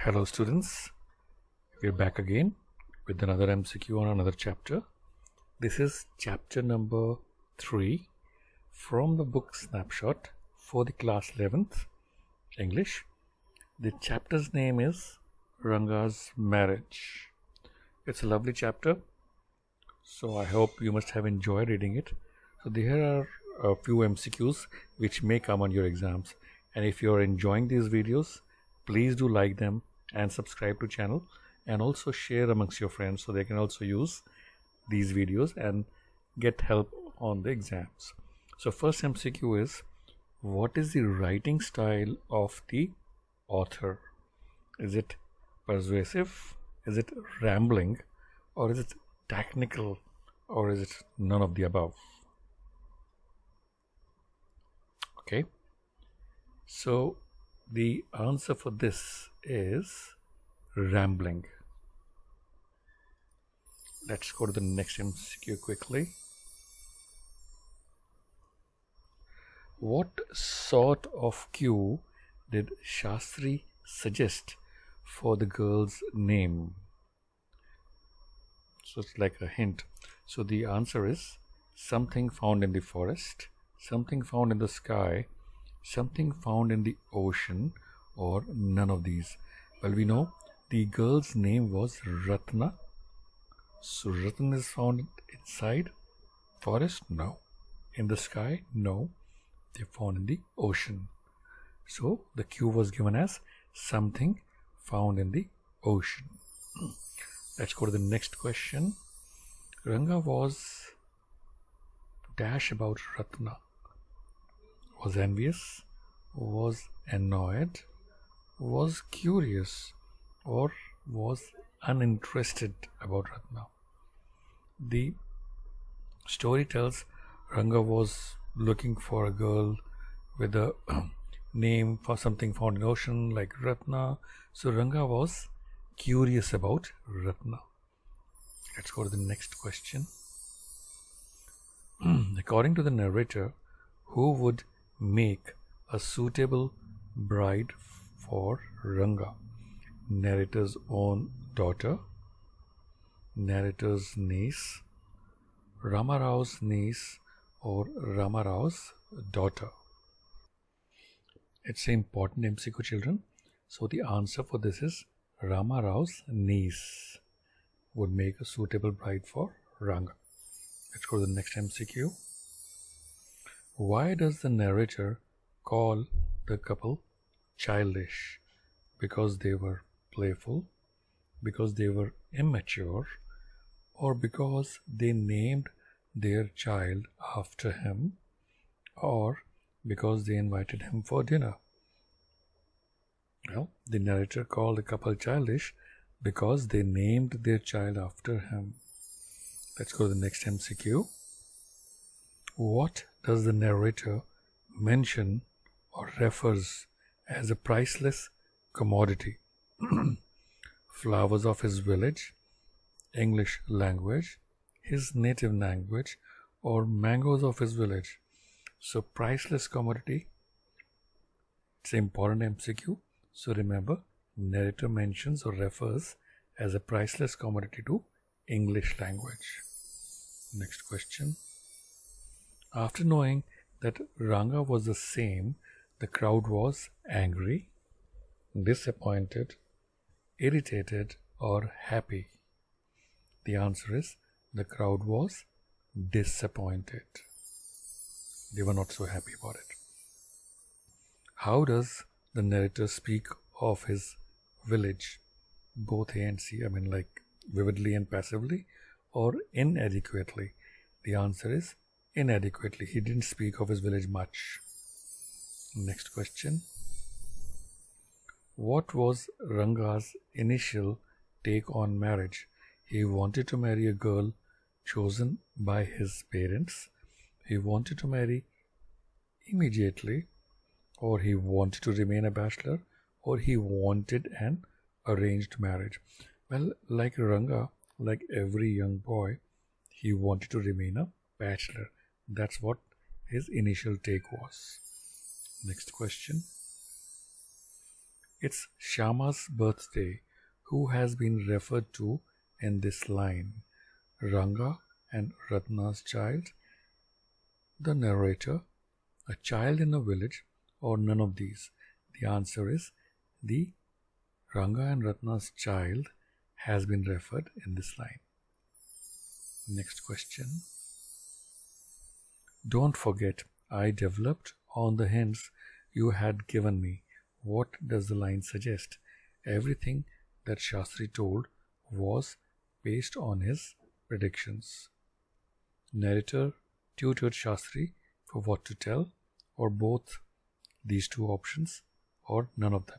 Hello students, we're back again with another MCQ on another chapter. This is chapter number 3 from the book Snapshot for the class 11th English. The chapter's name is Ranga's Marriage. It's a lovely chapter, so I hope you must have enjoyed reading it. So here are a few MCQs which may come on your exams, and if you're enjoying these videos, please do like them and subscribe to channel, and also share amongst your friends so they can also use these videos and get help on the exams. So first MCQ is, what is the writing style of the author? Is it persuasive? Is it rambling? Or is it technical? Or is it none of the above? Okay, so the answer for this is rambling. Let's go to the next MCQ quickly. What sort of cue did Shastri suggest for the girl's name? So it's like a hint. So the answer is something found in the forest, something found in the sky, something found in the ocean, or none of these. Well, we know the girl's name was Ratna. So Ratna is found inside forest? No. In the sky? No. They're found in the ocean. So the cue was given as something found in the ocean. Let's go to the next question. Ranga was dash about Ratna. Was envious, was annoyed, was curious, or was uninterested about Ratna. The story tells Ranga was looking for a girl with a name for something found in the ocean like Ratna. So Ranga was curious about Ratna. Let's go to the next question. According to the narrator, who would make a suitable bride for Ranga? Narrator's own daughter, narrator's niece, Ramarao's niece, or Ramarao's daughter. It's an important MCQ, children. So the answer for this is Ramarao's niece would make a suitable bride for Ranga. Let's go to the next MCQ. Why does the narrator call the couple childish? Because they were playful, because they were immature, or because they named their child after him, or because they invited him for dinner? Well, the narrator called the couple childish because they named their child after him. Let's go to the next MCQ. What does the narrator mention or refers as a priceless commodity? Flowers of his village, English language, his native language, or mangoes of his village? So priceless commodity, it's an important MCQ. So remember, narrator mentions or refers as a priceless commodity to English language. Next question. After knowing that Ranga was the same, the crowd was angry, disappointed, irritated, or happy. The answer is the crowd was disappointed. They were not so happy about it. How does the narrator speak of his village? Both A and C, like vividly and passively, or inadequately? The answer is inadequately. He didn't speak of his village much. Next question. What was Ranga's initial take on marriage? He wanted to marry a girl chosen by his parents. He wanted to marry immediately, or he wanted to remain a bachelor, or he wanted an arranged marriage. Well, like Ranga, like every young boy, he wanted to remain a bachelor. That's what his initial take was. Next question. It's Shyama's birthday. Who has been referred to in this line? Ranga and Ratna's child, the narrator, a child in a village, or none of these? The answer is the Ranga and Ratna's child has been referred in this line. Next question. Don't forget, I developed on the hints you had given me. What does the line suggest? Everything that Shastri told was based on his predictions. Narrator tutored Shastri for what to tell, or both these two options, or none of them.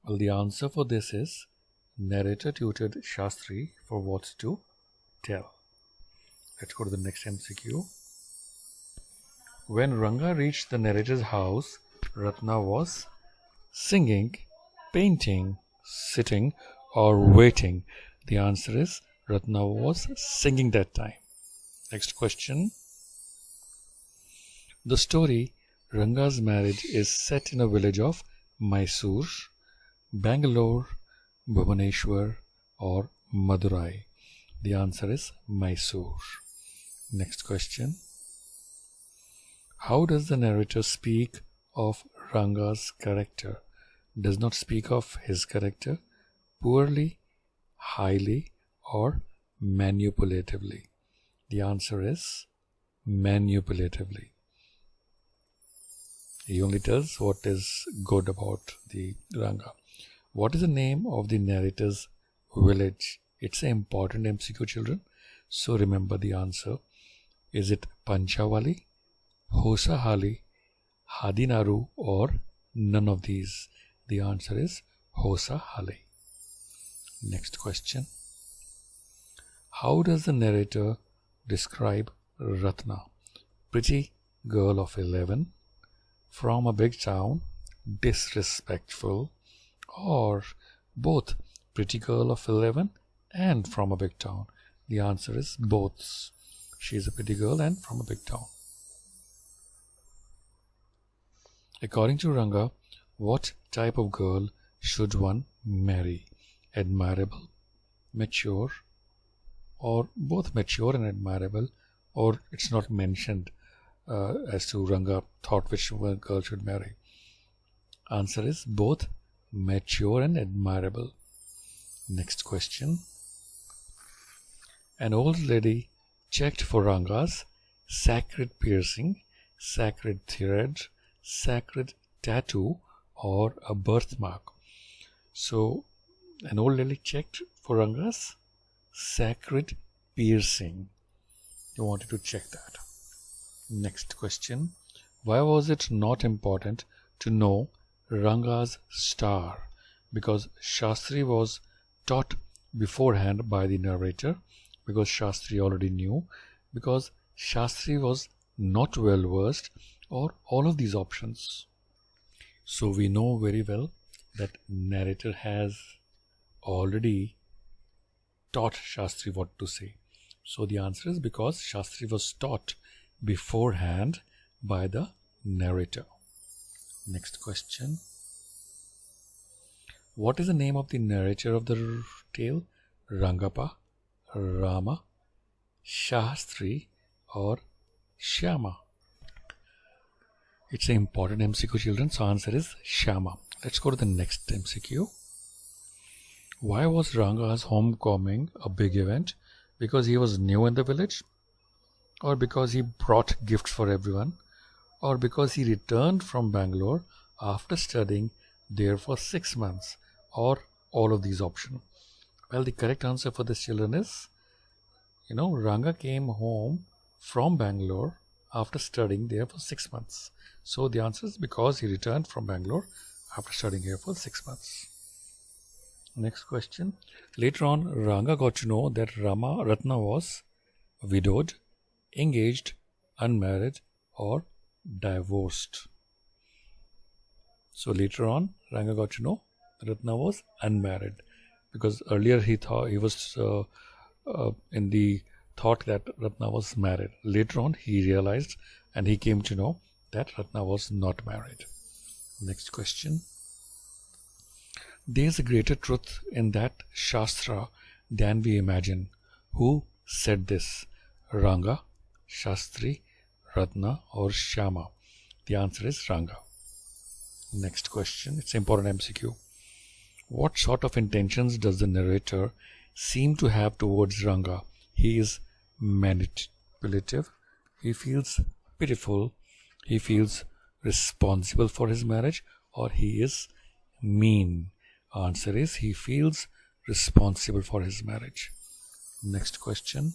Well, the answer for this is narrator tutored Shastri for what to tell. Let's go to the next MCQ. When Ranga reached the narrator's house, Ratna was singing, painting, sitting, or waiting. The answer is Ratna was singing that time. Next question. The story Ranga's Marriage is set in a village of Mysore, Bangalore, Bhubaneswar, or Madurai. The answer is Mysore. Next question. How does the narrator speak of Ranga's character? Does not speak of his character poorly, highly, or manipulatively? The answer is manipulatively. He only tells what is good about the Ranga. What is the name of the narrator's village? It's an important MCQ, children. So remember the answer. Is it Panchavali, Hosahali, Hadinaru, or none of these? The answer is Hosahali. Next question. How does the narrator describe Ratna? Pretty girl of 11, from a big town, disrespectful, or both pretty girl of 11 and from a big town? The answer is both. She is a pretty girl and from a big town. According to Ranga, what type of girl should one marry? Admirable, mature, or both mature and admirable, or it's not mentioned as to Ranga thought which one girl should marry. Answer is both mature and admirable. Next question. An old lady checked for Ranga's sacred piercing, sacred thread, sacred tattoo, or a birthmark. So, an old lady checked for Ranga's sacred piercing. You wanted to check that. Next question. Why was it not important to know Ranga's star? Because Shastri was taught beforehand by the narrator, because Shastri already knew, because Shastri was not well versed, or all of these options. So we know very well that narrator has already taught Shastri what to say. So the answer is because Shastri was taught beforehand by the narrator. Next question. What is the name of the narrator of the tale? Rangappa, Rama, Shastri, or Shyama? It's an important MCQ, children, so answer is Shyama. Let's go to the next MCQ. Why was Ranga's homecoming a big event? Because he was new in the village? Or because he brought gifts for everyone? Or because he returned from Bangalore after studying there for 6 months? Or all of these options? Well, the correct answer for this, children, is, Ranga came home from Bangalore after studying there for 6 months. So the answer is because he returned from Bangalore after studying here for 6 months. Next question. Later on, Ranga got to know that Ratna was widowed, engaged, unmarried, or divorced. So later on, Ranga got to know that Ratna was unmarried, because earlier he thought he was in the thought that Ratna was married. Later on, he realized and he came to know that Ratna was not married. Next question. There is a greater truth in that Shastra than we imagine. Who said this? Ranga, Shastri, Ratna or Shyama? The answer is Ranga. Next question. It's an important MCQ. What sort of intentions does the narrator seem to have towards Ranga? He is manipulative. He feels pitiful. He feels responsible for his marriage, or he is mean. Answer is he feels responsible for his marriage. Next question.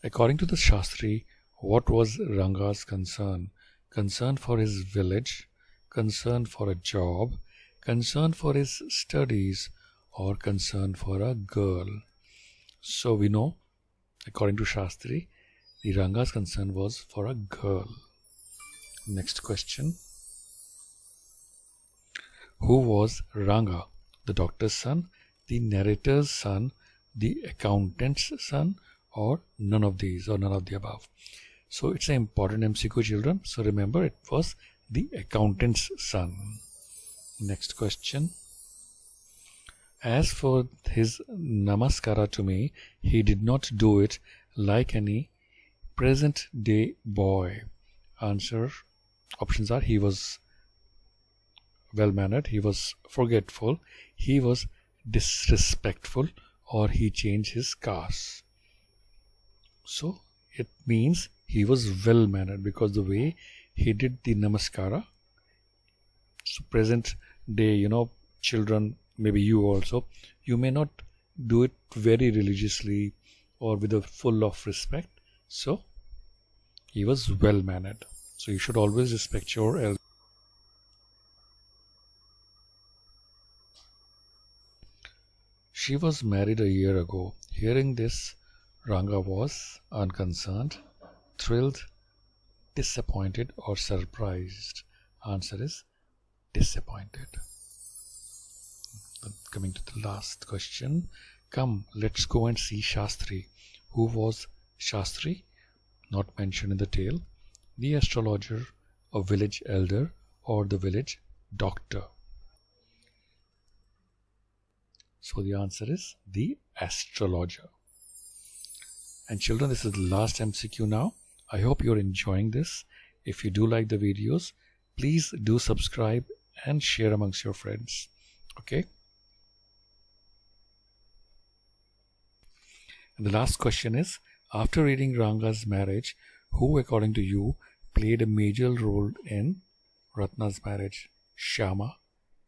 According to the Shastri, what was Ranga's concern? Concern for his village, concern for a job, concern for his studies, or concern for a girl? So we know, according to Shastri, the Ranga's concern was for a girl. Next question. Who was Ranga? The doctor's son, the narrator's son, the accountant's son, or none of these, or none of the above? So it's an important MCQ, children. So remember, it was the accountant's son. Next question. As for his namaskara to me, he did not do it like any present day boy. Answer. Options are: he was well-mannered, he was forgetful, he was disrespectful, or he changed his caste. So it means he was well-mannered, because the way he did the namaskara. So present day, children, maybe you also, you may not do it very religiously or with a full of respect. So he was well-mannered. So you should always respect your elders. She was married a year ago. Hearing this, Ranga was unconcerned, thrilled, disappointed, or surprised. Answer is disappointed. Coming to the last question. Come, let's go and see Shastri. Who was Shastri? Not mentioned in the tale. The astrologer, a village elder, or the village doctor? So the answer is the astrologer. And children, this is the last MCQ now. I hope you're enjoying this. If you do like the videos, please do subscribe and share amongst your friends. Okay? And the last question is, after reading Ranga's marriage, who according to you played a major role in Ratna's marriage? Shyama,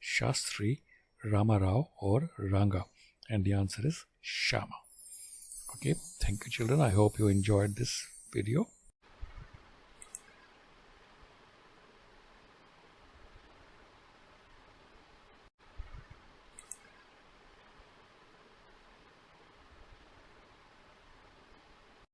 Shastri, Ramarao, or Ranga? And the answer is Shyama. Okay, thank you children. I hope you enjoyed this video.